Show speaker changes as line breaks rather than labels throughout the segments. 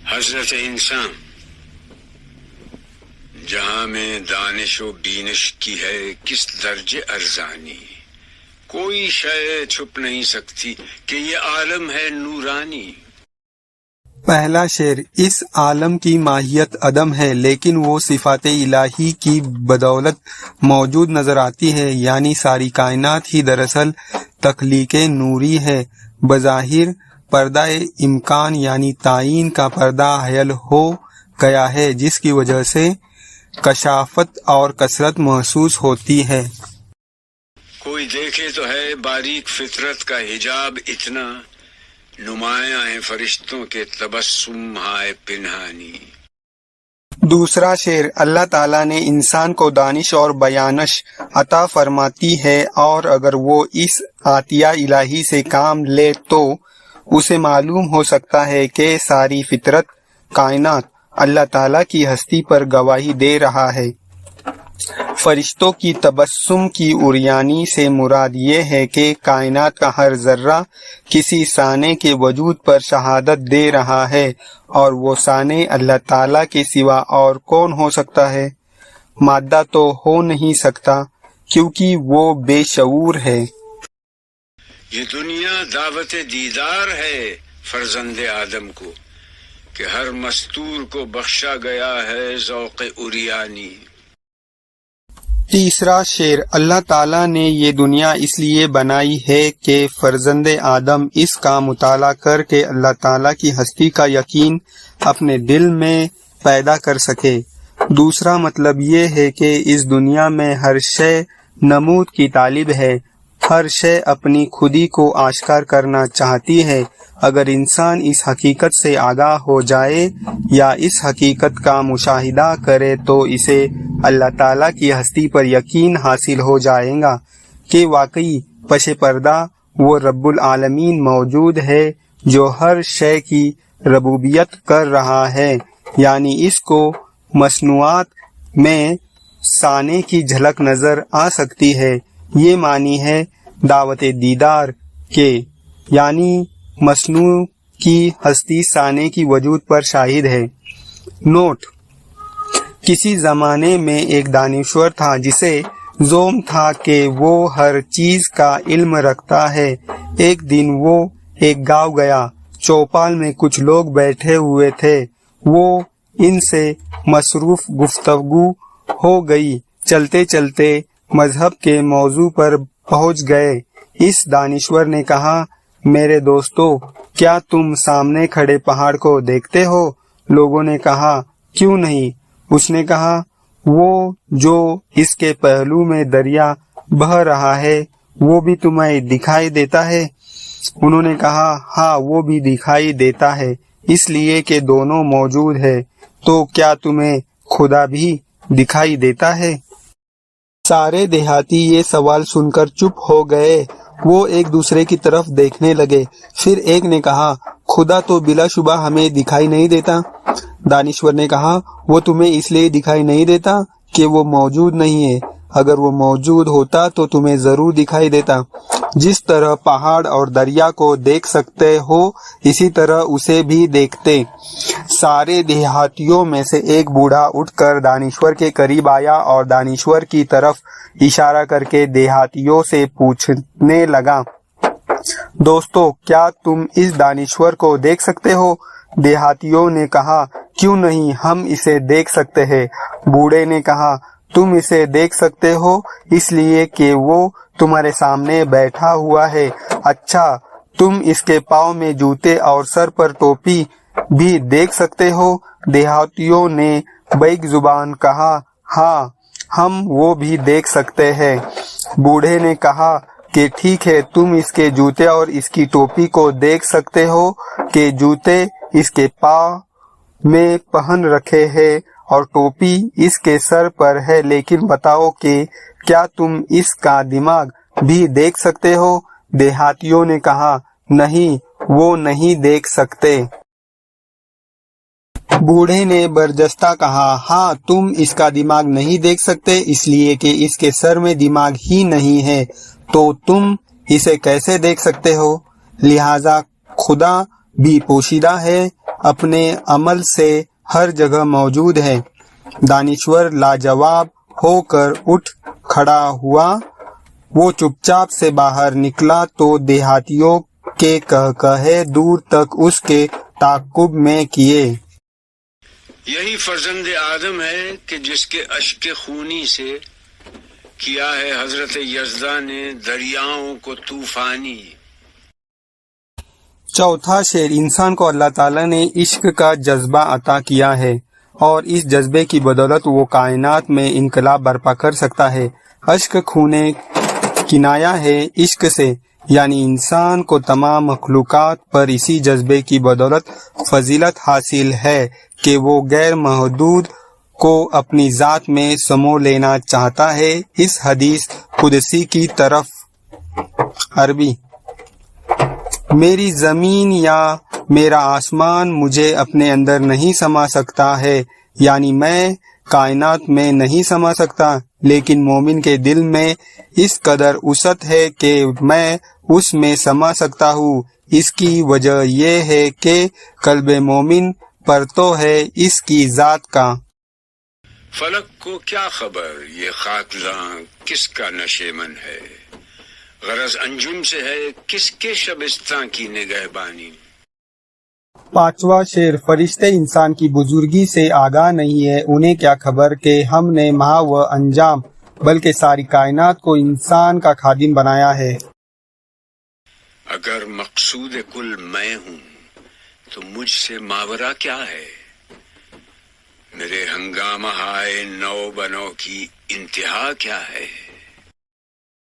حضرت انسان جہاں میں دانش و بینش کی ہے کس درجے ارزانی، کوئی شے چھپ نہیں سکتی کہ یہ عالم ہے نورانی۔
پہلا شعر، اس عالم کی ماہیت عدم ہے لیکن وہ صفات الہی کی بدولت موجود نظر آتی ہے، یعنی ساری کائنات ہی دراصل تخلیق نوری ہے۔ بظاہر پردہ امکان یعنی تعین کا پردہ حائل ہو گیا ہے، جس کی وجہ سے کشافت اور کثرت محسوس ہوتی ہے۔
کوئی دیکھے تو ہے باریک فطرت کا حجاب اتنا، نمایاں ہیں فرشتوں کے تبسم ہائے پنہانی۔
دوسرا شعر، اللہ تعالیٰ نے انسان کو دانش اور بیانش عطا فرماتی ہے، اور اگر وہ اس عطیہ الہی سے کام لے تو اسے معلوم ہو سکتا ہے کہ ساری فطرت کائنات اللہ تعالیٰ کی ہستی پر گواہی دے رہا ہے۔ فرشتوں کی تبسم کی عریانی سے مراد یہ ہے کہ کائنات کا ہر ذرہ کسی صانع کے وجود پر شہادت دے رہا ہے، اور وہ صانع اللہ تعالیٰ کے سوا اور کون ہو سکتا ہے؟ مادہ تو ہو نہیں سکتا کیونکہ وہ بے شعور ہے۔
یہ دنیا دعوت دیدار ہے فرزند آدم کو، کہ ہر مستور کو بخشا گیا ہے ذوق عریانی۔
تیسرا شعر، اللہ تعالیٰ نے یہ دنیا اس لیے بنائی ہے کہ فرزند آدم اس کا مطالعہ کر کے اللہ تعالیٰ کی ہستی کا یقین اپنے دل میں پیدا کر سکے۔ دوسرا مطلب یہ ہے کہ اس دنیا میں ہر شے نمود کی طالب ہے، ہر شے اپنی خودی کو آشکار کرنا چاہتی ہے۔ اگر انسان اس حقیقت سے آگاہ ہو جائے یا اس حقیقت کا مشاہدہ کرے تو اسے اللہ تعالیٰ کی ہستی پر یقین حاصل ہو جائے گا کہ واقعی پش پردہ وہ رب العالمین موجود ہے جو ہر شے کی ربوبیت کر رہا ہے، یعنی اس کو مصنوعات میں صانع کی جھلک نظر آ سکتی ہے۔ یہ معنی ہے دعوت دیدار کے، یعنی مصنوع کی ہستی صانع کی وجود پر شاہد ہے۔ نوٹ: کسی زمانے میں ایک دانشور تھا جسے زعم تھا کہ وہ ہر چیز کا علم رکھتا ہے۔ ایک دن وہ ایک گاؤں گیا، چوپال میں کچھ لوگ بیٹھے ہوئے تھے، وہ ان سے مصروف گفتگو ہو گئی۔ چلتے چلتے مذہب کے موضوع پر پہنچ گئے۔ اس دانشور نے کہا، میرے دوستو، کیا تم سامنے کھڑے پہاڑ کو دیکھتے ہو؟ لوگوں نے کہا، کیوں نہیں؟ اس نے کہا، وہ جو اس کے پہلو میں دریا بہہ رہا ہے وہ بھی تمہیں دکھائی دیتا ہے؟ انہوں نے کہا، ہاں وہ بھی دکھائی دیتا ہے، اس لیے کہ دونوں موجود ہے۔ تو کیا تمہیں خدا بھی دکھائی دیتا ہے؟ سارے دیہاتی یہ سوال سن کر چپ ہو گئے۔ وہ ایک دوسرے کی طرف دیکھنے لگے۔ پھر ایک نے کہا، خدا تو بلا شبہ ہمیں دکھائی نہیں دیتا۔ دانشور نے کہا، وہ تمہیں اس لیے دکھائی نہیں دیتا کہ وہ موجود نہیں ہے، اگر وہ موجود ہوتا تو تمہیں ضرور دکھائی دیتا۔ جس طرح پہاڑ اور دریا کو دیکھ سکتے ہو اسی طرح اسے بھی دیکھتے۔ سارے دیہاتیوں میں سے ایک بوڑھا اٹھ کر دانشور کے قریب آیا اور دانشور کی طرف اشارہ کر کے دیہاتیوں سے پوچھنے لگا، دوستو، کیا تم اس دانشور کو دیکھ سکتے ہو؟ دیہاتیوں نے کہا، کیوں نہیں، ہم اسے دیکھ سکتے ہیں۔ بوڑھے نے کہا، تم اسے دیکھ سکتے ہو اس لیے کہ وہ تمہارے سامنے بیٹھا ہوا ہے۔ اچھا، تم اس کے پاؤں میں جوتے اور سر پر ٹوپی بھی دیکھ سکتے ہو؟ دیہاتیوں نے بیک زبان کہا، ہاں ہم وہ بھی دیکھ سکتے ہیں۔ بوڑھے نے کہا کہ ٹھیک ہے، تم اس کے جوتے اور اس کی ٹوپی کو دیکھ سکتے ہو کہ جوتے اس کے پاؤں میں پہن رکھے ہیں اور ٹوپی اس کے سر پر ہے، لیکن بتاؤ کہ کیا تم اس کا دماغ بھی دیکھ سکتے ہو؟ دیہاتیوں نے کہا، نہیں، وہ نہیں دیکھ سکتے۔ بوڑھے نے برجستہ کہا، ہاں تم اس کا دماغ نہیں دیکھ سکتے اس لیے کہ اس کے سر میں دماغ ہی نہیں ہے، تو تم اسے کیسے دیکھ سکتے ہو؟ لہذا خدا بھی پوشیدہ ہے اپنے عمل سے ہر جگہ موجود ہے۔ دانشور لاجواب ہو کر اٹھ کھڑا ہوا، وہ چپ چاپ سے باہر نکلا تو دیہاتیوں کے کہے دور تک اس کے تعاقب میں کیے۔
یہی فرزند آدم ہے کہ جس کے اشک خونی سے کیا ہے حضرت یزداں نے دریاؤں کو طوفانی۔
چوتھا شعر، انسان کو اللہ تعالیٰ نے عشق کا جذبہ عطا کیا ہے اور اس جذبے کی بدولت وہ کائنات میں انقلاب برپا کر سکتا ہے۔ اشک خونے کنایا ہے عشق سے، یعنی انسان کو تمام مخلوقات پر اسی جذبے کی بدولت فضیلت حاصل ہے کہ وہ غیر محدود کو اپنی ذات میں سمو لینا چاہتا ہے۔ اس حدیث قدسی کی طرف عربی: میری زمین یا میرا آسمان مجھے اپنے اندر نہیں سما سکتا ہے، یعنی میں کائنات میں نہیں سما سکتا، لیکن مومن کے دل میں اس قدر وسعت ہے کہ میں اس میں سما سکتا ہوں۔ اس کی وجہ یہ ہے کہ قلب مومن پرتو ہے اس کی ذات کا۔
فلک کو کیا خبر یہ خاکزاں کس کا نشیمن ہے، غرض انجم سے ہے کس کے شبستاں کی نگہبانی۔
پانچواں شعر، فرشتے انسان کی بزرگی سے آگاہ نہیں ہے، انہیں کیا خبر کہ ہم نے ماہ و انجام بلکہ ساری کائنات کو انسان کا خادم بنایا ہے۔
اگر مقصود کل میں ہوں تو مجھ سے ماورا کیا ہے، میرے ہنگامہ ہائے نو بنو کی انتہا کیا ہے۔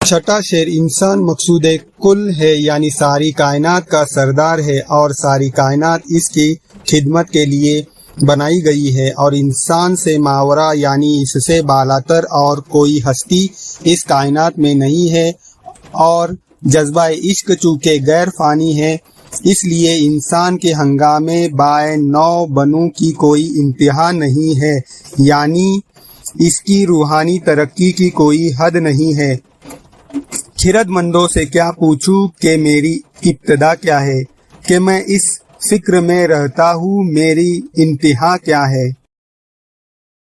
چھٹا شعر، انسان مقصود کل ہے، یعنی ساری کائنات کا سردار ہے اور ساری کائنات اس کی خدمت کے لیے بنائی گئی ہے، اور انسان سے ماورا یعنی اس سے بالاتر اور کوئی ہستی اس کائنات میں نہیں ہے، اور جذبہ عشق چونکہ غیر فانی ہے اس لیے انسان کے ہنگامے بائے نو بنو کی کوئی انتہا نہیں ہے، یعنی اس کی روحانی ترقی کی کوئی حد نہیں ہے۔ خرد مندوں سے کیا پوچھوں کہ میری ابتدا کیا ہے، کہ میں اس فکر میں رہتا ہوں میری انتہا کیا ہے۔